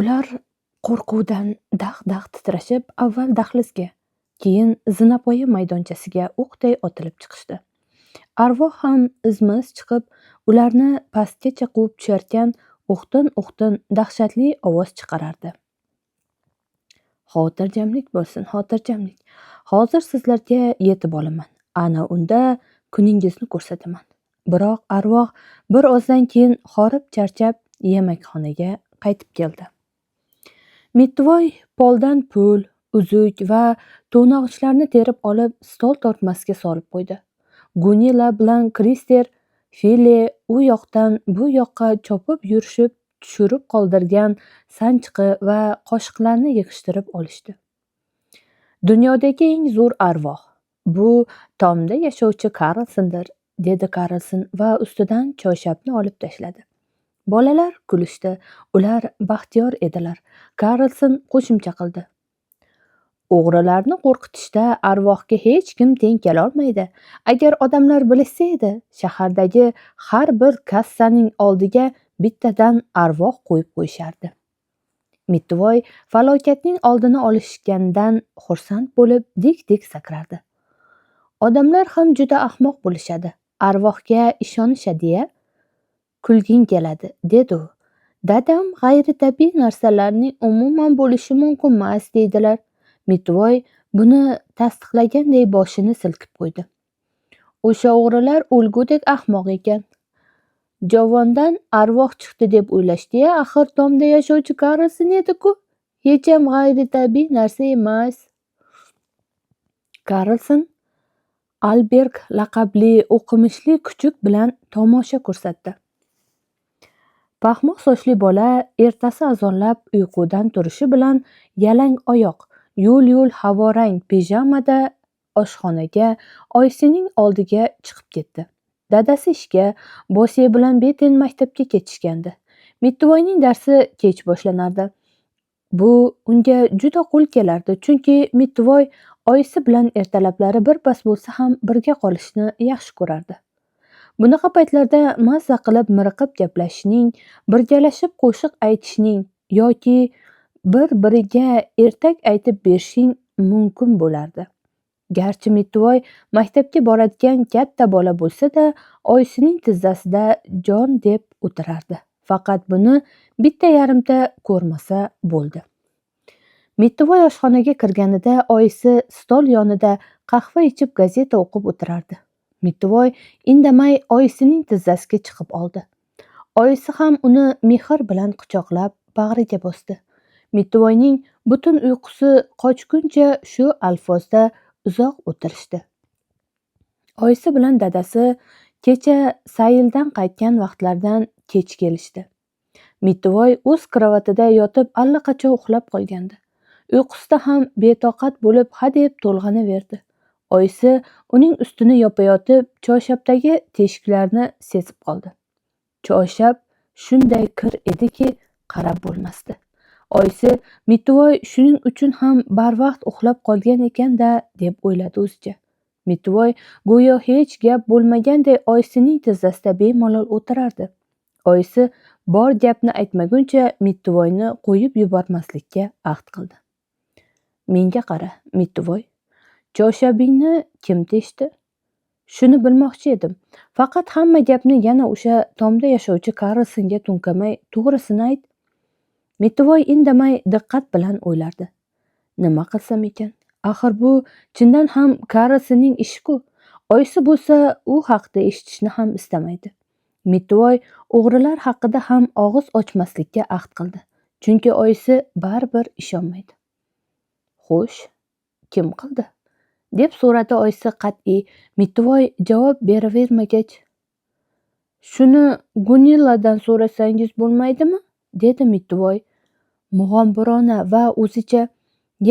Ular qo'rquvdan dag'dagʼ titrashib, avval dahlizga, keyin zinapoya maydonchasiga o'qday otilib chiqishdi. Arvoh ham izma-iz chiqib, ularni pastgacha quvib tushayotgan o'xtin-o'xtin dahshatli ovoz chiqarardi. Xotirjamlik bo'lsin, xotirjamlik. Hozir sizlarga yetib olaman. Ana unda kuningizni ko'rsataman. Biroq arvoh bir ozdan keyin horib charchab yemakxonaga qaytib keldi. Mittivoy poldan pul, uzuk va to'ng'ichlarni terib olib stol tortmasiga solib qo'ydi. Gunilla bilan Krister Fili u yoqdan bu yoqqa chopib yurishib, tushirib qoldirgan sanchqi va qoshiqlarni yig'ishtirib olishdi. Dunyodagi eng zo'r arvoh bu tomda yashovchi Karlsondir, dedi Karlson va ustidan choyshabni olib tashladi. Bolalar kulishdi. Ular baxtiyor edilar. Karlson qo'shimcha qildi. O'g'rilarni qo'rqitishda arvohga hech kim teng kelolmaydi. Agar odamlar bilishsa edi, shahardagi har bir kassaning oldiga bittadan arvoh qo'yib qo'yishardi. Mittivoy falokatning oldini olishgandan xursand bo'lib dik-dik sakrardi. Odamlar ham juda ahmoq bo'lishadi. Arvohga ishonishadi-ya. Kulging keladi, dedi u. Dadam g'ayritabiiy narsalarning umuman bo'lishi mumkin emas, deydilar. Mittivoy buni tasdiqlaganday boshini silkib qo'ydi. O'sha o'g'rilar o'lgudek ahmoq ekan. Jovondan arvoh chiqdi deb o'ylashdi-ya, axir tomda yashovchi Karlson edi-ku. Hecham g'ayritabiiy narsa emas. Karlson Alberg laqabli o'qimishli kuchuk bilan tomosha ko'rsatdi. Paxmoq sochli bola ertasi azonlab uyqudan turishi bilan yalang oyoq, yo'l-yo'l havorang pijamada oshxonaga oyisining oldiga chiqib ketdi. Dadasi ishga, Bosiya bilan Beten maktabga ketishgandi. Mittivoyning darsi kech boshlanardi. Bu unga juda qo'l kelardi, chunki Mittivoy oyisi bilan ertalablari birpas bo'lsa ham birga qolishni yaxshi ko'rardi. Bunaqa paytlarda mazza qilib miriqib gaplashishning, birgalashib qo'shiq aytishning yoki bir-biriga ertak aytib berishing mumkin bo'lardi. Garchi Mittivoy maktabga boradigan katta bola bo'lsa-da, oyisining tizzasida jon deb o'tirardi. Faqat buni bitta yarimta ko'rmasa bo'ldi. Mittivoy oshxonaga kirganida oyisi stol yonida qahva ichib gazeta o'qib o'tirardi. Mittivoy indamay oyisining tizzasiga chiqib oldi. Oyisi ham uni mehr bilan quchoqlab bag'riga bosdi. Mittivoyning butun uyqusi qochguncha shu alfozda uzoq o'tirishdi. Oyisi bilan dadasi kecha sayldan qaytgan vaqtlardan kech kelishdi. Mittivoy o'z kravatida yotib allaqachon uxlab qolgandi. Uyqusida ham betoqat bo'lib hadeb to'lg'anaverdi. Oyisi uning ustini yopayotib choyshabdagi teshiklarni sezib qoldi. Choyshab shunday kir ediki, qarab bo'lmasdi. Oyisi Mittivoy shuning uchun ham barvaqt uxlab qolgan ekan-da, deb o'yladi o'zicha. Mittivoy go'yo hech gap bo'lmaganday oyisining tizzasida bemalol o'tirardi. Oyisi bor gapni aytmaguncha Mittivoyni qo'yib yubormaslikka ahd qildi. Menga qara, Mittivoy. Choyshabingni kim teshdi? Shuni bilmoqchi edim. Faqat hamma gapni yana o'sha tomda yashovchi Karlsonga to'nkamay, to'g'risini ayt. Mittivoy indamay diqqat bilan o'ylardi. Nima qilsam ekan? Axir bu chindan ham Karlsonning ishi-ku. Oyisi bo'lsa, u haqida eshitishni ham istamaydi. Mittivoy o'g'rilar haqida ham og'iz ochmaslikka ahd qildi. Chunki oyisi baribir ishonmaydi. Xo'sh, kim qildi? Deb so'radi oyisi qat'iy. Mittivoy javob beravermagach, shuni Gunilladan so'rasangiz bo'lmaydimi? Dedi Mittivoy mug'ombirona va o'zicha.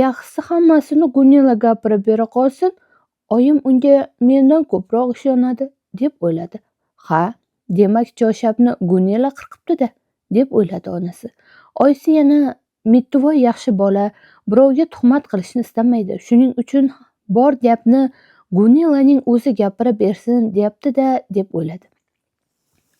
Yaxshisi hammasini Gunilla gapirib bera qolsin, oyim unga mendan ko'proq ishonadi, deb o'yladi. Ha, demak choyshabni Gunilla qirqibdi-da, deb o'yladi onasi. Oyisi yana Mittivoy yaxshi bola, birovga tuhmat qilishni istamaydi. Shuning uchun bor gapni Gunillaning o'zi gapirib bersin, deyapti-da, deb o'yladi.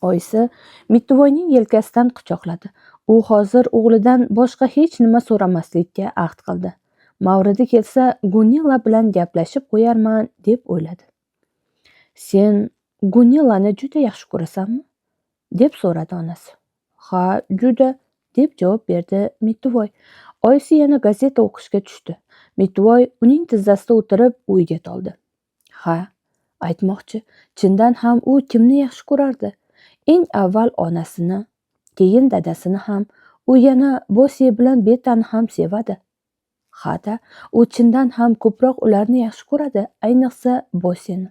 Oyisi Mittivoyning yelkasidan quchoqladi. U hozir o'g'lidan boshqa hech nima so'ramaslikka ahd qildi. Mavridi kelsa, Gunilla bilan gaplashib qo'yarman deb o'yladi. Sen Gunillani juda yaxshi ko'rasanmi? Deb so'radi onasi. Ha, juda, deb javob berdi Mittivoy. Oyisi yana gazeta o'qishga tushdi. Mittivoy uning tizzasida o'tirib o'yga toldi. Ha, aytmoqchi, chindan ham u kimni yaxshi ko'rardi? Eng avval onasini, keyin dadasini ham, u yana Bosi bilan Betani ham sevadi. Ha-da, u chindan ham ko'proq ularni yaxshi ko'radi, ayniqsa Bosini.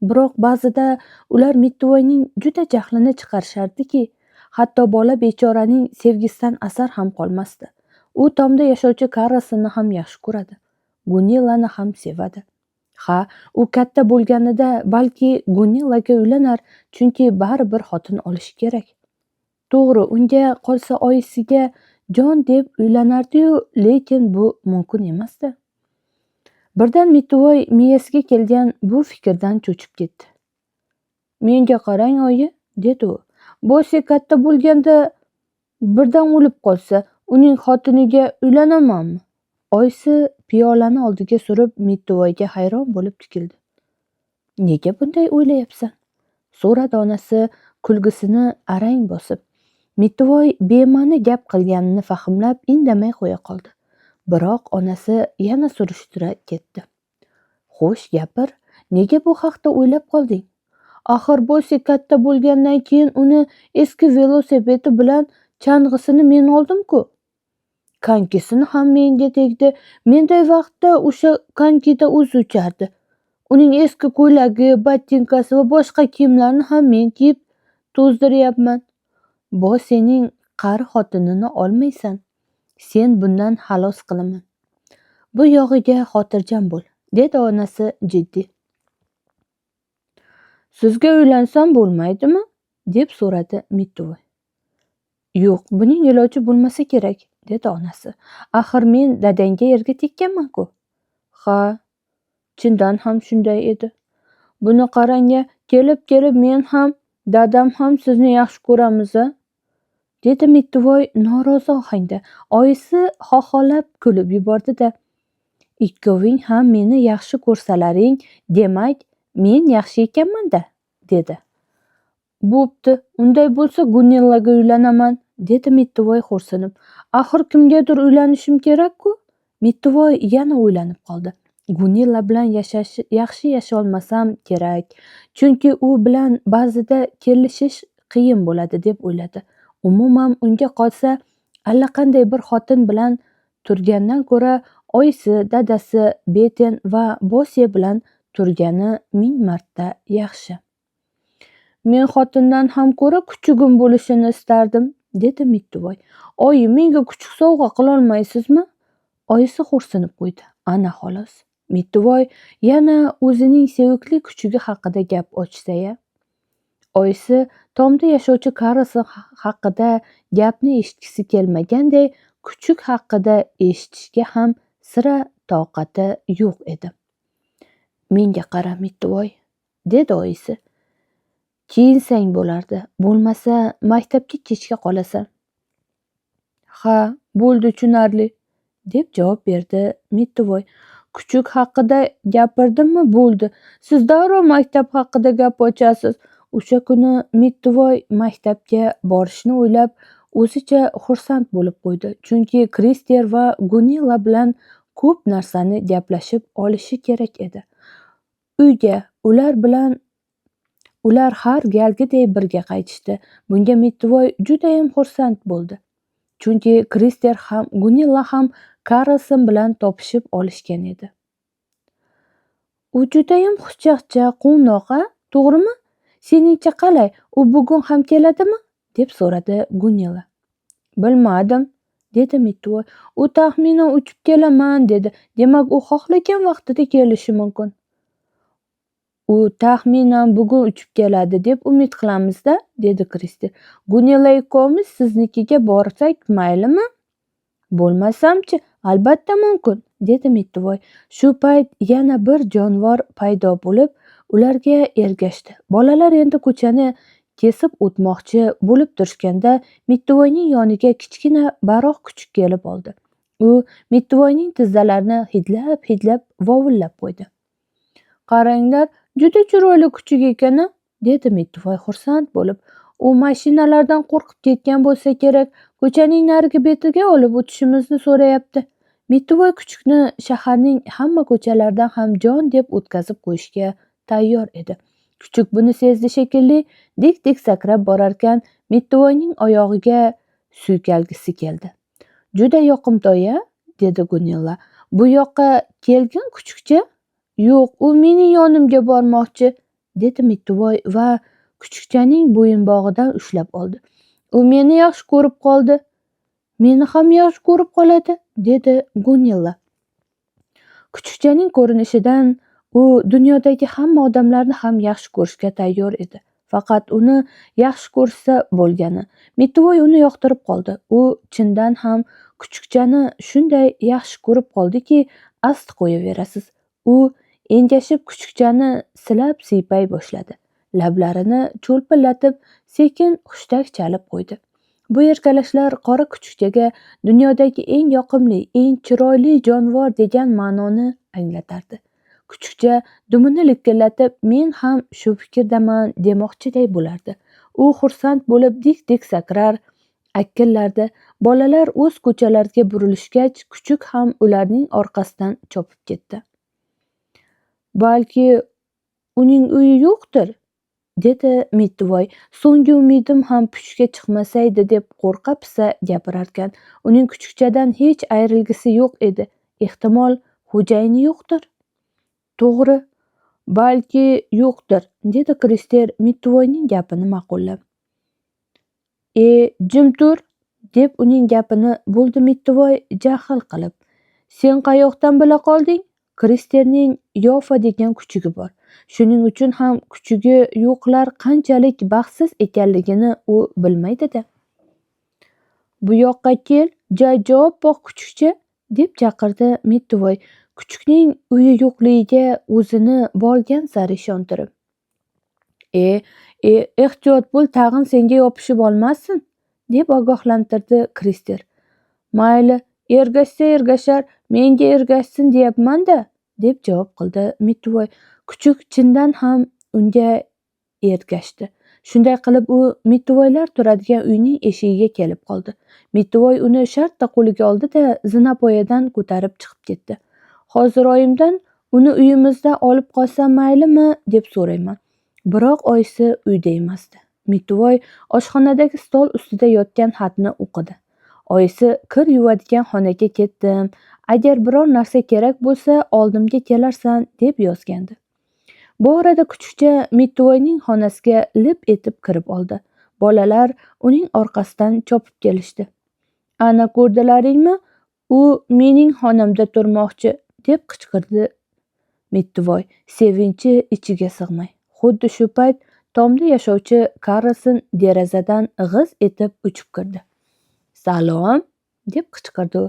Biroq ba'zida ular Mittivoyning juda jahlini chiqarishardiki, hatto bola bechoraning sevgisidan asar ham qolmasdi. U tomda yashovchi Karlsonni ham yaxshi ko'radi. Gunillani ham sevadi. Ha, u katta bo'lganida balki Gunillaga uylanar, chunki baribir xotin olishi kerak. To'g'ri, unga qolsa oyisiga jon deb uylanardi-yu, lekin bu mumkin emasdi. Birdan Mittivoy miyasiga kelgan bu fikrdan cho'chib ketdi. Menga qarang, oyi, dedi u. Bosi katta bo'lganda birdan o'lib qolsa, uning xotiniga uylanamanmi? Oyisi piyolani oldiga surib Mittivoyga hayron bo'lib tikildi. Nega bunday o'ylayapsan? So'radi onasi kulgisini arang bosib. Mittivoy bema'ni gap qilganini fahmlab indamay qo'ya qoldi. Biroq onasi yana surishtira ketdi. Xo'sh, gapir, nega bu haqda o'ylab qolding? Axir Bosi katta bo'lgandan keyin uni eski velosipedi bilan chang'isini men oldim-ku. Kankisini ham menga tegdi. Menday vaqtda o'sha kankida o'zi uchardi. Uning eski ko'ylagi, botinkasi va boshqa kiyimlarini ham men kiyib to'zdiryapman. Bosining qari xotinini olmaysan. Sen bundan xalos qilaman. Bu yog'iga xotirjam bo'l, dedi onasi jiddiy. Sizga uylansam bo'lmaydimi? Deb so'radi Mittivoy. Yo'q, buning iloji bo'lmasa kerak, dedi onasi. Axir men dadangga erga tekkanman-ku. Ha, chindan ham shunday edi. Buni qarang-a, kelib men ham, dadam ham sizni yaxshi ko'ramiz-a? Dedi Mittivoy norozi ohangda. Oyisi xoxolab kulib yubordi-da. Ikkoving ham meni yaxshi ko'rsalaring, demak, men yaxshi ekanman-da, dedi. Bo'pti, unday bo'lsa Gunillaga uylanaman, dedi Mittivoy xo'rsinib. Axir kimgadir uylanishim kerak-ku? Mittivoy yana o'ylanib qoldi. Gunilla bilan yaxshi yasholmasam kerak, chunki u bilan ba'zida kelishish qiyin bo'ladi deb o'yladi. Umuman unga qolsa, allaqanday bir xotin bilan turgandan ko'ra oyisi, dadasi, Beten va Bosi bilan turgani 1000 marta yaxshi. Men xotindan ham ko'ra kuchugim bo'lishini istardim, dedi Mittivoy. Oyi, menga kuchuk sovg'a qilolmaysizmi? Oyisi xo'rsinib qo'ydi. Ana xolos. Mittivoy yana o'zining sevikli kuchugi haqida gap ochsa-ya. Oyisi tomda yashovchi Karlson haqida gapni eshitgisi kelmaganday, kuchuk haqida eshitishga ham sira toqati yo'q edi. Menga qara, Mittivoy, dedi oyisi. Kiyinsang bo'lardi, bo'lmasa maktabga kechga qolasan. Ha, bo'ldi, tushunarli, deb javob berdi Mittivoy. Kuchuk haqida gapirdimmi, bo'ldi. Siz darrov maktab haqida gap ochasiz. O'sha kuni Mittivoy maktabga borishni o'ylab o'zicha xursand bo'lib qo'ydi, chunki Krister va Gunilla bilan ko'p narsani gaplashib olishi kerak edi. Uyga ular har galgidek birga qaytishdi. Bunga Mittivoy juda ham xursand bo'ldi, chunki Krister ham Gunilla ham Karlson bilan topishib olishgan edi. U juda ham xushchaqchaq, quvnoq-a, to'g'rimi? Seningcha qalay, u bugun ham keladimi? Deb so'radi Gunilla. Bilmadim, dedi Mittivoy. U taxminan uchib kelaman, dedi. Demak, u xohlagan vaqtida kelishi mumkin. U taxminan bugun uchib keladi deb umid qilamiz-da, dedi Krister. Gunilla ikkovimiz siznikiga borsak maylimi? Bo'lmasamchi, albatta mumkin, dedi Mittivoy. Shu payt yana bir jonivor paydo bo'lib, ularga ergashdi. Bolalar endi ko'chani kesib o'tmoqchi bo'lib turishganda Mittivoyning yoniga kichkina baroq kuchuk kelib oldi. U Mittivoyning tizzalarini hidlab vovullab qo'ydi. "Qaranglar, juda chiroyli kuchuk ekan-a", dedi Mittivoy xursand bo'lib. "U mashinalardan qo'rqib ketgan bo'lsa kerak, ko'chaning narigi betiga olib o'tishimizni so'rayapti." Mittivoy kuchukni shaharning hamma ko'chalaridan ham jon deb o'tkazib qo'yishga tayyor edi. Kuchuk buni sezdi shekilli, dik-dik sakrab borarkan, Mittivoyning oyog'iga suykalgisi keldi. "Juda yoqimtoy-a", dedi Gunilla. "Bu yoqqa kelgin, kuchukcha." "Yo'q, u mening yonimga bormoqchi", dedi Mittivoy va kuchukchaning bo'yinbog'idan ushlab oldi. "U meni yaxshi ko'rib qoldi." "Meni ham yaxshi ko'rib qoladi", dedi Gunilla. Kuchukchaning ko'rinishidan u dunyodagi hamma odamlarni ham yaxshi ko'rishga tayyor edi. Faqat uni yaxshi ko'rsa bo'lgani. Mittivoy uni yoqtirib qoldi. U chindan ham kuchukchani shunday yaxshi ko'rib qoldiki, asti qo'yaverasiz. U engashib kuchukchani silab siypay boshladi. Lablarini cho'lpillatib, sekin hushtak chalib qo'ydi. Bu erkalashlar qora kuchukchaga dunyodagi eng yoqimli, eng chiroyli jonivor degan ma'noni anglatardi. Kuchukcha dumini likillatib, "Men ham shu fikrdaman", demoqchiday bo'lardi. U xursand bo'lib dik-dik sakrar, akillardi. Bolalar o'z ko'chalariga burilishgach, kuchuk ham ularning orqasidan chopib ketdi. "Balki uning uyi yo'qdir", dedi Mittivoy. "So'nggi umidim ham puchga chiqmasaydi", deb qo'rqa-pisa gapirarkan. Uning kuchukchadan hech ayrilgisi yo'q edi. Ehtimol, xo'jayini yo'qdir. "To'g'ri, balki yo'qdir", dedi Krister Mittivoyning gapini ma'qullab. Jim tur", deb uning gapini bo'ldi Mittivoy jahl qilib. "Sen qayoqdan bila qolding? Kristerning Yofa degan kuchugi bor. Shuning uchun ham kuchugi yo'qlar qanchalik baxtsiz ekanligini u bilmaydi-da." "Bu yoqqa kel, javob boq kuchukcha", deb chaqirdi Mittivoy, kuchukning uyi yo'qligiga o'zini borgan sari ishontirib. Ehtiyot bo'l, tag'in senga yopishib olmasin", deb ogohlantirdi Krister. "Mayli, ergashsa ergashar, menga ergashsin deyapman-da", deb javob qildi Mittivoy. Kuchuk chindan ham unga ergashdi. Shunday qilib u Mittivoylar turadigan uyning eshigiga kelib qoldi. Mittivoy uni shartta qo'liga oldi-da, zinapoyadan ko'tarib chiqib ketdi. "Hozir oyimdan uni uyimizda olib qolsam maylimi, deb so'rayman." Biroq oyisi uyda emasdi. Mittivoy oshxonadagi stol ustida yotgan xatni o'qidi. Oyisi kir yuvadigan xonaga ketdim. Agar biror narsa kerak bo'lsa, oldimga kelarsan, deb yozgandi. Bu orada kuchukcha Mittivoyning xonasiga lip etib kirib oldi. Bolalar uning orqasidan chopib kelishdi. "Ana ko'rdilaringmi? U mening xonamda turmoqchi", deb qichqirdi Mittivoy, sevinchi ichiga sig'may. Xuddi shu payt tomda yashovchi Karlson derazadan g'iz etib uchib kirdi. "Salom", deb qichqirdi u.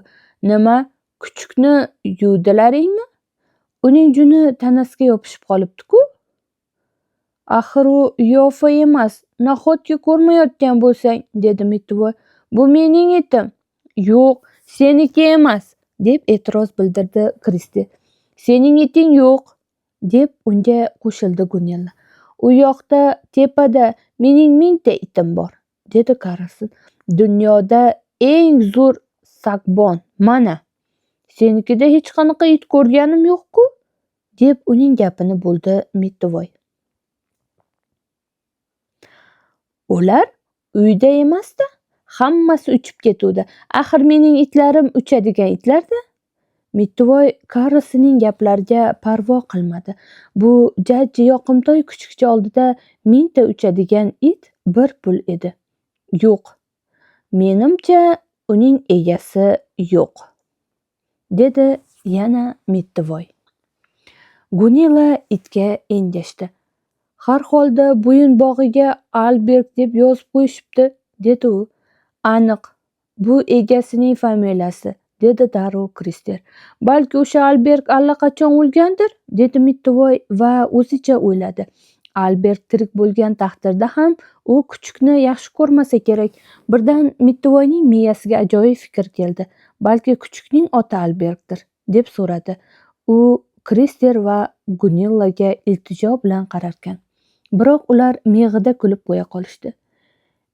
"Nima, kuchukni yuvdilaringmi? Uning juni tanasiga yopishib qolibdi-ku". "Axir u Yofa emas, nahotki ko'rmayotgan bo'lsang", dedi Mittivoy. "Bu mening itim". "Yo'q, seniki emas", deb e'tiroz bildirdi Krister. "Sening iting yo'q", deb unga qo'shildi Gunilla. "U yoqda tepada mening mingta itim bor", dedi Karlson. "Dunyoda eng zo'r sagbon mana. Senikida hech qanaqa it ko'rganim yo'q-ku", deb uning gapini bo'ldi Mittivoy. "Ular uyda emas-da, hammasi uchib ketuvdi. Axir mening itlarim uchadigan itlar-da". Mittivoy Karlsonning gaplariga parvo qilmadi. Bu jajji yoqimtoy kuchukcha oldida mingta uchadigan it bir pul edi. "Yo'q, menimcha uning egasi yo'q", dedi yana Mittivoy. Gunilla itga engashdi. "Har holda bo'yinbog'iga Alberg deb yozib qo'yishibdi", dedi u. "Aniq, bu egasining familiyasi", dedi darrov Krister. "Balki o'sha Alberg allaqachon o'lgandir", dedi Mittivoy va o'zicha o'yladi. Albert tirik bo'lgan taqdirda ham u kuchukni yaxshi ko'rmasa kerak. Birdan Mittivoyning miyasiga ajoyib fikr keldi. Balki kuchukning oti Albertdir, deb so'radi. U Krister va Gunillaga iltijo bilan qararkan. Biroq ular miyig'ida kulib qo'ya qolishdi.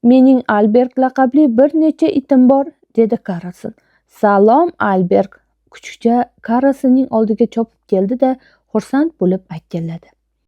Mening Albert laqabli bir necha itim bor, dedi Karlson. Salom, Albert. Kuchukcha Karlsonning oldiga chopib keldi-da, xursand bo'lib akilladi.